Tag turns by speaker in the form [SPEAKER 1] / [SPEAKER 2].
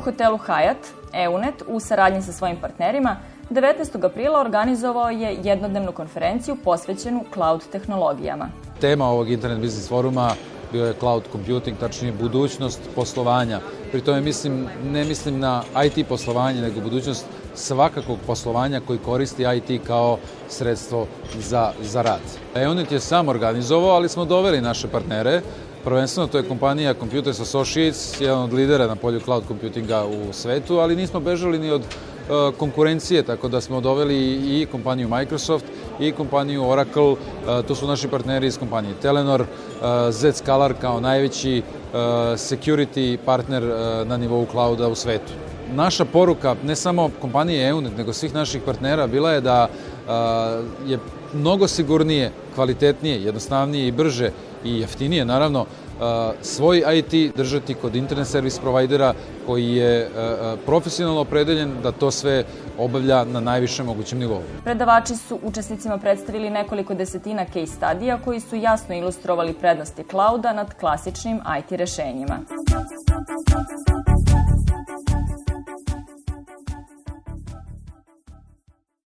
[SPEAKER 1] hotelu Hyatt, EUNET, u saradnji sa svojim partnerima, 19. aprila organizovao je jednodnevnu konferenciju posvećenu cloud tehnologijama.
[SPEAKER 2] Tema ovog Internet Business foruma bio je cloud computing, tačnije budućnost poslovanja. Pri tome ne mislim na IT poslovanje, nego budućnost svakakvog poslovanja koji koristi IT kao sredstvo za rad. EUNET je sam organizovao, ali smo doveli naše partnere. Prvenstveno to je kompanija Computers Associates, jedan od lidera na polju cloud computinga u svetu, ali nismo bežali ni od konkurencije, tako da smo doveli i kompaniju Microsoft i kompaniju Oracle, to su naši partneri iz kompanije Telenor, Zscaler kao najveći security partner na nivou clouda u svetu. Naša poruka, ne samo kompanije EUNET, nego svih naših partnera, bila je da je mnogo sigurnije, kvalitetnije, jednostavnije i brže i jeftinije, naravno, svoj IT držati kod internet servis provajdera koji je profesionalno opredeljen da to sve obavlja na najvišem mogućem nivou.
[SPEAKER 1] Predavači su učesnicima predstavili nekoliko desetina case studija koji su jasno ilustrovali prednosti clouda nad klasičnim IT rešenjima.